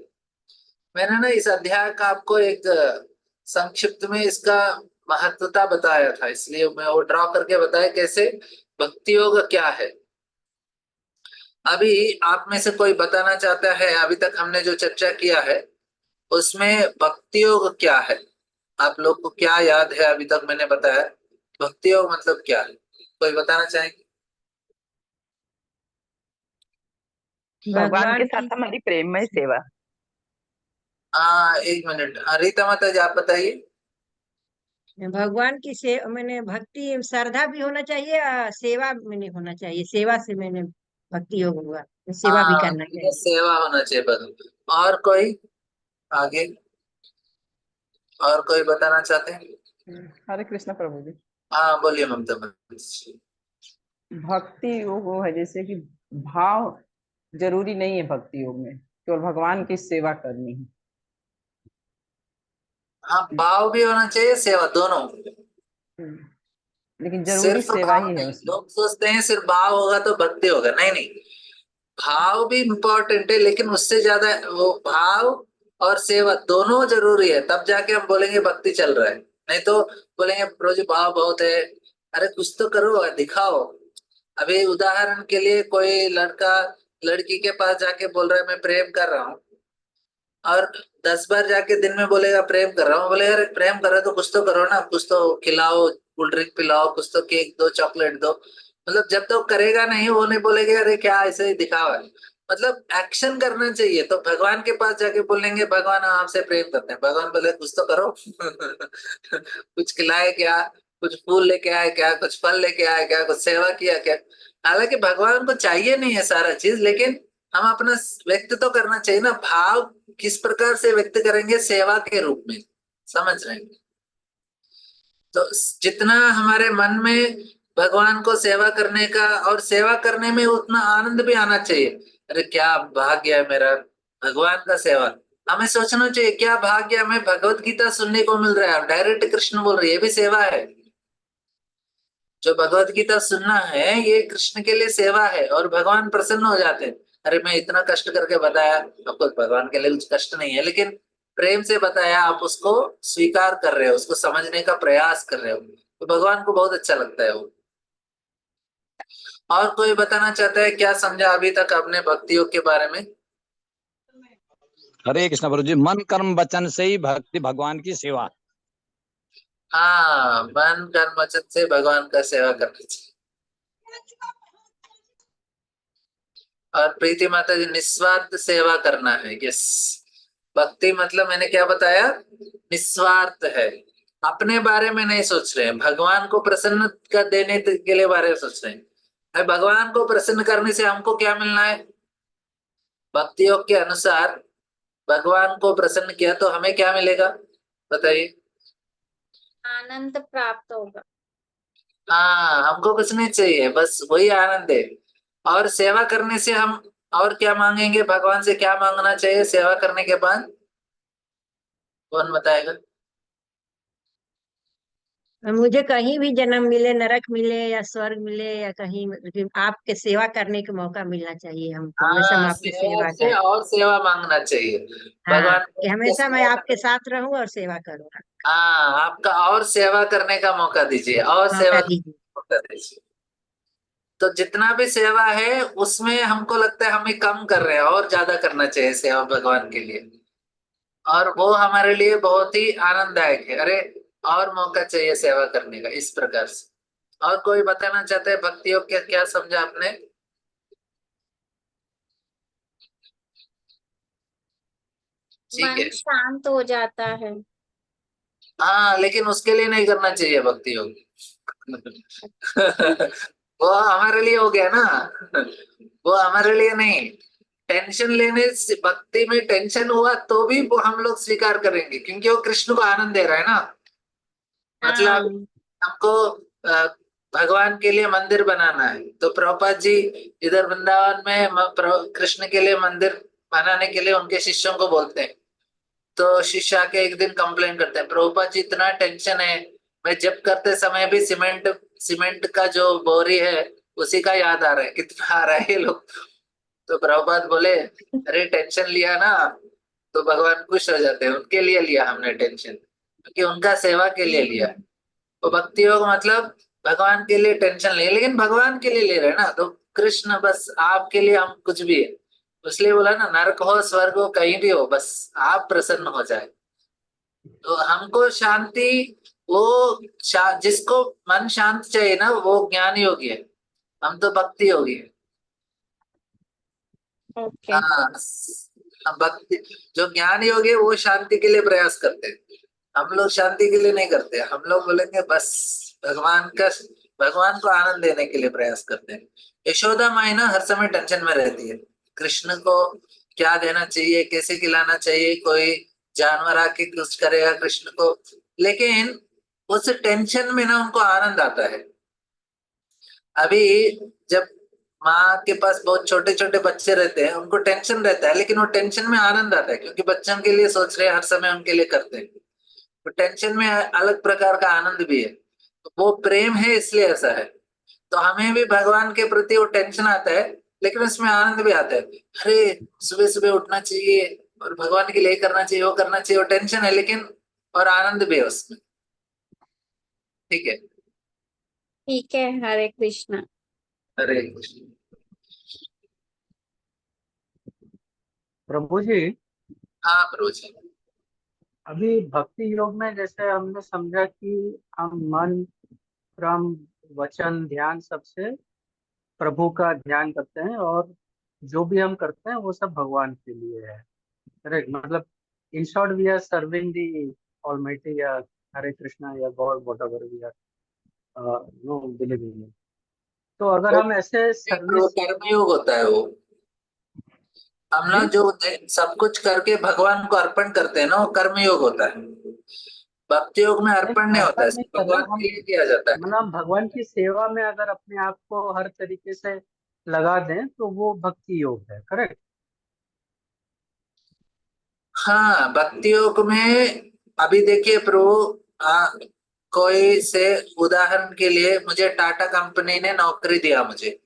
मैंने ना इस अध्याय का आपको एक संक्षिप्त में इसका महत्वता बताया था, इसलिए मैं वो ड्रॉ करके बताया कैसे भक्ति योग क्या है। अभी आप में से कोई बताना चाहता है, अभी तक हमने जो चर्चा किया है उसमें भक्ति योग क्या है? आप लोग को क्या याद है अभी तक मैंने बताया? भक्ति योग मतलब क्या है, कोई बताना चाहेंगे? भगवान के भगवान की साथ हमारी प्रेममय सेवा। एक मिनट, रीता माता जी आप बताइए। भगवान की मैंने भक्ति श्रद्धा भी होना चाहिए, सेवा में नहीं होना चाहिए, सेवा से मैंने भक्ति योग हुआ, सेवा भी करना ये चाहिए। सेवा होना चाहिए बस। और कोई आगे, और कोई बताना चाहते हैं? हरे कृष्ण प्रभु जी। हाँ बोलिए ममता। भक्ति वो है जैसे कि भाव जरूरी नहीं है भक्ति योग में, केवल भगवान की सेवा करनी है। हाँ, भाव भी होना चाहिए, सेवा दोनों। लेकिन जरूरी सिर्फ सेवा भाव ही है नहीं, उसमें। लोग सोचते हैं सिर्फ भाव होगा तो भक्ति होगा, नहीं नहीं, भाव भी इम्पोर्टेंट है, लेकिन उससे ज्यादा वो भाव और सेवा दोनों जरूरी है, तब जाके हम बोलेंगे भक्ति चल रहा है। नहीं तो बोलेंगे प्रभु जी भाव बहुत है, अरे कुछ तो करो, दिखाओ। अभी उदाहरण के लिए कोई लड़का लड़की के पास जाके बोल रहा है मैं प्रेम कर रहा हूँ, और 10 बार जाके दिन में बोलेगा प्रेम कर रहा हूँ, बोलेगा अरे प्रेम कर रहे हो तो कुछ तो करो ना, कुछ तो खिलाओ, कोल्ड ड्रिंक पिलाओ, कुछ तो केक दो, चॉकलेट दो। मतलब जब तक तो करेगा नहीं, वो नहीं बोलेगा अरे क्या ऐसे ही दिखावा है। मतलब एक्शन करना चाहिए। तो भगवान के पास जाके बोलेंगे भगवान हम आपसे प्रेम करते हैं, भगवान बोले कुछ तो करो। कुछ खिलाए क्या, कुछ फूल लेके आए क्या, कुछ फल लेके आए क्या, कुछ सेवा किया क्या। हालांकि भगवान को चाहिए नहीं है सारा चीज, लेकिन हम अपना व्यक्त तो करना चाहिए ना। भाव किस प्रकार से व्यक्त करेंगे, सेवा के रूप में, समझ रहे हैं। तो जितना हमारे मन में भगवान को सेवा करने का, और सेवा करने में उतना आनंद भी आना चाहिए। अरे क्या भाग्य है मेरा, भगवान का सेवा। हमें सोचना चाहिए क्या भाग्य, हमें भगवत गीता सुनने को मिल रहा है, डायरेक्ट कृष्ण बोल रही है, ये भी सेवा है। जो भगवत गीता सुनना है ये कृष्ण के लिए सेवा है, और भगवान प्रसन्न हो जाते हैं। अरे मैं इतना कष्ट करके बताया आपको, भगवान के लिए कुछ कष्ट नहीं है, लेकिन प्रेम से बताया, आप उसको स्वीकार कर रहे हो, उसको समझने का प्रयास कर रहे हो, तो भगवान को बहुत अच्छा लगता है वो। और कोई बताना चाहता है क्या समझा अभी तक आपने भक्ति योग के बारे में? हरे कृष्ण प्रभु जी, मन कर्म वचन से ही भक्ति भगवान की सेवा। हाँ, मन कर्म वचन से भगवान का सेवा करनी चाहिए। और प्रीति माता जी, निस्वार्थ सेवा करना है। यस, भक्ति मतलब मैंने क्या बताया, निस्वार्थ है, अपने बारे में नहीं सोच रहे हैं, भगवान को प्रसन्न कर देने के लिए बारे में सोच रहे हैं। अरे भगवान को प्रसन्न करने से हमको क्या मिलना है? भक्ति योग के अनुसार भगवान को प्रसन्न किया तो हमें क्या मिलेगा, बताइए। आनंद प्राप्त होगा। हाँ, हमको कुछ नहीं चाहिए, बस वही आनंद है। और सेवा करने से हम और क्या मांगेंगे, भगवान से क्या मांगना चाहिए सेवा करने के बाद, कौन बताएगा? मुझे कहीं भी जन्म मिले, नरक मिले या स्वर्ग मिले या कहीं, लेकिन आपके सेवा करने का मौका मिलना चाहिए हमको, हमेशा हम हाँ, आपकी सेवा सेवा से करें। और सेवा मांगना चाहिए। हाँ, भगवान को कि आपको हमेशा मैं सेवा आपके करने, साथ रहूं और सेवा करूंगा। हाँ, आपका और सेवा करने का मौका दीजिए, और सेवा मौका करने दीजिए। का मौका दीजिए। तो जितना भी सेवा है उसमें हमको लगता है हमें कम कर रहे हैं, और ज्यादा करना चाहिए सेवा भगवान के लिए, और वो हमारे लिए बहुत ही आनंददायक है। अरे और मौका चाहिए सेवा करने का, इस प्रकार से। और कोई बताना चाहते हैं भक्ति योग क्या क्या समझा आपने? ठीक मन है। शांत हो जाता है। हाँ, लेकिन उसके लिए नहीं करना चाहिए भक्ति योग। वो हमारे लिए हो गया ना, वो हमारे लिए नहीं। टेंशन लेने से, भक्ति में टेंशन हुआ तो भी वो हम लोग स्वीकार करेंगे, क्योंकि वो कृष्ण को आनंद दे रहा है ना। मतलब हाँ। हमको अ, भगवान के लिए मंदिर बनाना है, तो प्रभुपाद जी इधर वृंदावन में कृष्ण के लिए मंदिर बनाने के लिए उनके शिष्यों को बोलते हैं। तो शिष्य आके एक दिन कंप्लेन करते हैं, प्रभुपाद जी इतना टेंशन है, मैं जब करते समय भी सीमेंट सीमेंट का जो बोरी है उसी का याद आ रहा है, कितना आ रहा है ये लोग। तो प्रभुपाद बोले अरे टेंशन लिया ना तो भगवान खुश हो जाते हैं, उनके लिए लिया हमने टेंशन, क्योंकि उनका सेवा के लिए लिया। तो भक्ति योग मतलब भगवान के लिए टेंशन ले, लेकिन भगवान के लिए ले रहे हैं ना, तो कृष्ण बस आपके लिए हम कुछ भी है। इसलिए बोला ना, नरक हो स्वर्ग हो कहीं भी हो, बस आप प्रसन्न हो जाए। तो हमको शांति, वो जिसको मन शांत चाहिए ना वो ज्ञान योगी है, हम तो भक्ति योगी है। ओके। हाँ, हम भक्ति, जो ज्ञान योगी है वो शांति के लिए प्रयास करते हैं, हम लोग शांति के लिए नहीं करते। हम लोग बोलेंगे बस भगवान का, भगवान को आनंद देने के लिए प्रयास करते हैं। यशोदा माई ना हर समय टेंशन में रहती है, कृष्ण को क्या देना चाहिए, कैसे खिलाना चाहिए, कोई जानवर आके कुछ करेगा कृष्ण को, लेकिन उस टेंशन में ना उनको आनंद आता है। अभी जब माँ के पास बहुत छोटे छोटे बच्चे रहते हैं, उनको टेंशन रहता है, लेकिन वो टेंशन में आनंद आता है क्योंकि बच्चों के लिए सोच रहे हैं, हर समय उनके लिए करते हैं। तो टेंशन में अलग प्रकार का आनंद भी है, तो वो प्रेम है इसलिए ऐसा है। तो हमें भी भगवान के प्रति वो टेंशन आता है, लेकिन उसमें आनंद भी आता है। अरे सुबह सुबह उठना चाहिए और भगवान के लिए करना चाहिए, वो करना चाहिए, वो टेंशन है लेकिन और आनंद भी है उसमें। ठीक है। ठीक है, हरे कृष्णा। हरे कृष्ण। प्रभु जी, हाँ प्रभु जी। अभी भक्ति योग में जैसे हमने समझा कि हम मन, क्रम, वचन, ध्यान सबसे प्रभु का ध्यान करते हैं और जो भी हम करते हैं वो सब भगवान के लिए है। करेक्ट? मतलब in short we are serving the almighty या हरे कृष्णा या god whatever we are no believing in. तो अगर हम ऐसे वो सर्विस, कर्मयोग होता है। वो हम जी लोग जो सब कुछ करके भगवान को अर्पण करते हैं ना, वो कर्मयोग होता है। भक्ति योग में नहीं, अर्पण नहीं होता है, अर्पण नहीं सिर्फ कर रहे भगवान हम, के लिए किया जाता है। मतलब हम भगवान की सेवा में अगर अपने आप को हर तरीके से लगा दें तो वो भक्ति योग है। करेक्ट? हाँ भक्ति योग में अभी देखिए प्रभु, कोई से उदाहरण के लिए मुझे टाटा कंपनी ने नौकरी दिया मुझे।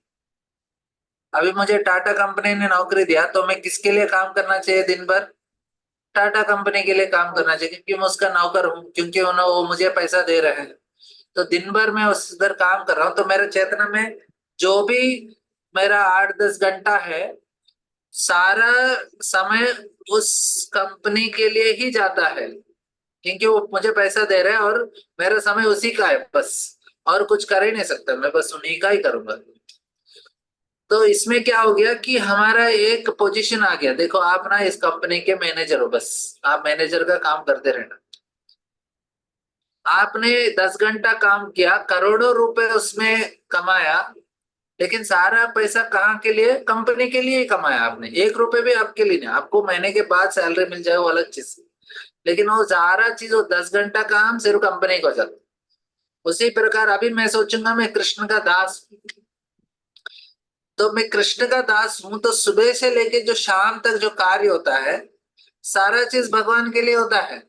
अभी मुझे टाटा कंपनी ने नौकरी दिया तो मैं किसके लिए काम करना चाहिए दिन भर? टाटा कंपनी के लिए काम करना चाहिए क्योंकि मैं उसका नौकर हूँ, क्योंकि वो मुझे पैसा दे रहे हैं। तो दिन भर मैं उस उधर काम कर रहा हूँ, तो मेरे चेतना में जो भी मेरा 8-10 घंटा है, सारा समय उस कंपनी के लिए ही जाता है क्योंकि वो मुझे पैसा दे रहे हैं और मेरा समय उसी का है बस। और कुछ कर ही नहीं सकता, मैं बस उन्हीं का ही करूंगा। तो इसमें क्या हो गया कि हमारा एक पोजीशन आ गया। देखो आप ना इस कंपनी के मैनेजर हो, बस आप मैनेजर का काम करते रहना। आपने 10 घंटा काम किया, करोड़ों रुपए उसमें कमाया, लेकिन सारा पैसा कहाँ के लिए? कंपनी के लिए ही कमाया आपने। 1 रुपए भी आपके लिए नहीं। आपको महीने के बाद सैलरी मिल जाए वो अलग चीज, लेकिन वो सारा चीज, वो 10 घंटा काम सिर्फ कंपनी को जाता। उसी प्रकार अभी मैं सोचूंगा मैं कृष्ण का दास हूं, तो मैं कृष्ण का दास हूं, तो सुबह से लेके जो शाम तक जो कार्य होता है, सारा चीज भगवान के लिए होता है,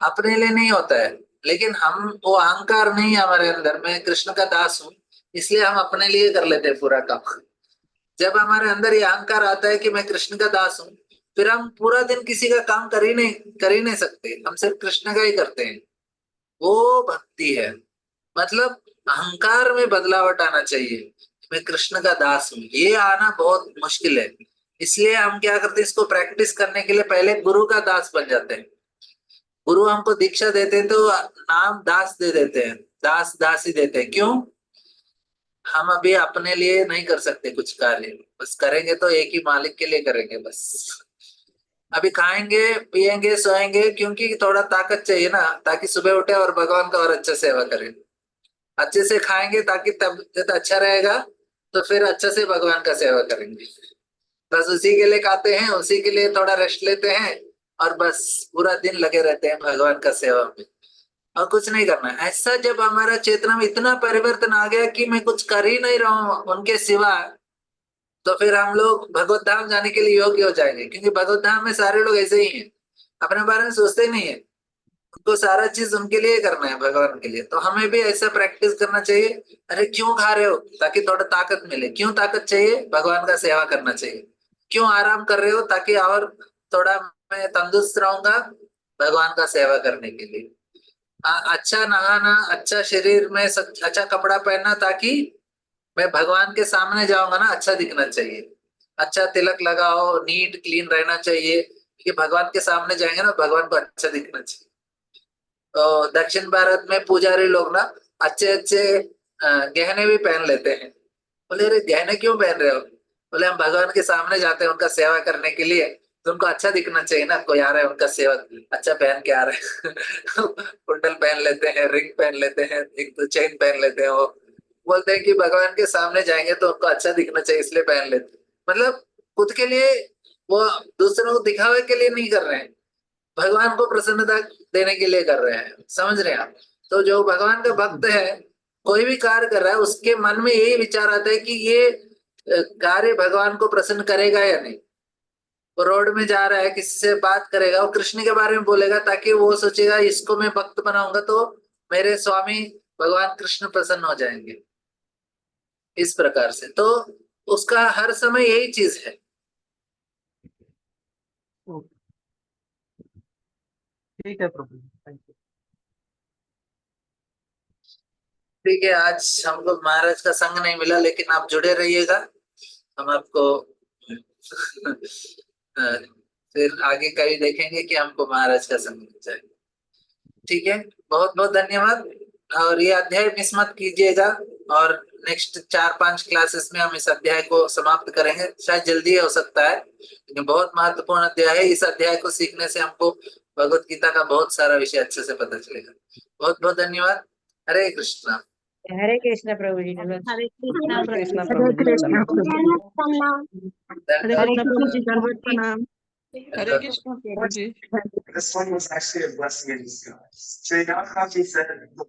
अपने लिए नहीं होता है। लेकिन हम, वो अहंकार नहीं है हमारे अंदर, मैं कृष्ण का दास हूं, इसलिए हम अपने लिए कर लेते हैं पूरा काम। जब हमारे अंदर ये अहंकार आता है कि मैं कृष्ण का दास हूँ, फिर हम पूरा दिन किसी का काम कर ही नहीं सकते, हम सिर्फ कृष्ण का ही करते हैं। वो भक्ति है। मतलब अहंकार में बदलावट आना चाहिए, मैं कृष्ण का दास हूँ, ये आना बहुत मुश्किल है। इसलिए हम क्या करते हैं, इसको प्रैक्टिस करने के लिए पहले गुरु का दास बन जाते हैं। गुरु हमको दीक्षा देते हैं तो नाम दास दे देते हैं, दास दास ही देते हैं। क्यों? हम अभी अपने लिए नहीं कर सकते कुछ कार्य, बस करेंगे तो एक ही मालिक के लिए करेंगे बस। अभी खाएंगे पिएंगे सोएंगे क्योंकि थोड़ा ताकत चाहिए ना, ताकि सुबह उठे और भगवान का और अच्छा सेवा करें। अच्छे से खाएंगे ताकि तबीयत अच्छा रहेगा, तो फिर अच्छे से भगवान का सेवा करेंगे। बस उसी के लिए खाते हैं, उसी के लिए थोड़ा रेस्ट लेते हैं, और बस पूरा दिन लगे रहते हैं भगवान का सेवा में, और कुछ नहीं करना है। ऐसा जब हमारा चेतना में इतना परिवर्तन आ गया कि मैं कुछ कर ही नहीं रहा हूँ उनके सिवा, तो फिर हम लोग भगवत धाम जाने के लिए योग्य हो जाएंगे। क्योंकि भगवत धाम में सारे लोग ऐसे ही हैं, अपने बारे में सोचते ही नहीं है, उनको सारा चीज उनके लिए करना है, भगवान के लिए। तो हमें भी ऐसा प्रैक्टिस करना चाहिए। अरे क्यों खा रहे हो? ताकि थोड़ा ताकत मिले। क्यों ताकत चाहिए? भगवान का सेवा करना चाहिए। क्यों आराम कर रहे हो? ताकि और थोड़ा मैं तंदुरुस्त रहूंगा भगवान का सेवा करने के लिए। अच्छा नहाना, अच्छा शरीर में अच्छा कपड़ा पहनना, ताकि मैं भगवान के सामने जाऊंगा ना, अच्छा दिखना चाहिए। अच्छा तिलक लगाओ, नीट क्लीन रहना चाहिए, कि भगवान के सामने जाएंगे ना, भगवान को अच्छा दिखना चाहिए। तो दक्षिण भारत में पुजारी लोग ना अच्छे अच्छे गहने भी पहन लेते हैं। बोले अरे गहने क्यों पहन रहे हो? बोले हम भगवान के सामने जाते हैं उनका सेवा करने के लिए, तो उनको अच्छा दिखना चाहिए ना, कोई आ रहा है उनका सेवा अच्छा पहन के आ रहे हैं। कुंडल पहन लेते हैं, रिंग पहन लेते हैं, एक तो चेन पहन लेते हैं। वो बोलते हैं कि भगवान के सामने जाएंगे तो उनको अच्छा दिखना चाहिए, इसलिए पहन लेते हैं। मतलब खुद के लिए, वो दूसरों को दिखावे के लिए नहीं कर रहे हैं, भगवान को प्रसन्नता देने के लिए कर रहे हैं। समझ रहे हैं आप? तो जो भगवान का भक्त है, कोई भी कार्य कर रहा है उसके मन में यही विचार आता है कि ये कार्य भगवान को प्रसन्न करेगा या नहीं। वो रोड में जा रहा है, किसी से बात करेगा, वो कृष्ण के बारे में बोलेगा ताकि वो सोचेगा इसको मैं भक्त बनाऊंगा तो मेरे स्वामी भगवान कृष्ण प्रसन्न हो जाएंगे, इस प्रकार से। तो उसका हर समय यही चीज है। ठीक है प्रभु जी, थैंक यू। ठीक है, आज हमको महाराज का संग नहीं मिला, लेकिन आप जुड़े रहिएगा, हम आपको फिर आगे कभी देखेंगे कि हमको महाराज का संग मिल जाए। ठीक है, बहुत बहुत धन्यवाद। और ये अध्याय मिस मत कीजिएगा, और नेक्स्ट 4-5 क्लासेस में हम इस अध्याय को समाप्त करेंगे। शायद जल्दी हो सकता है, लेकिन बहुत महत्वपूर्ण अध्याय है। इस अध्याय को सीखने से हमको भगवत गीता का बहुत सारा विषय अच्छे से पता चलेगा। बहुत बहुत धन्यवाद। हरे कृष्णा। हरे कृष्ण प्रभु जी, नमस्ते। हरे कृष्णा हरे कृष्णा प्रभु प्रभु जी, दंडवत। धन्यवाद। प्रभु जी। हरे कृष्णा प्रभु जी। This one was actually a blessing in disguise. So you know how she said the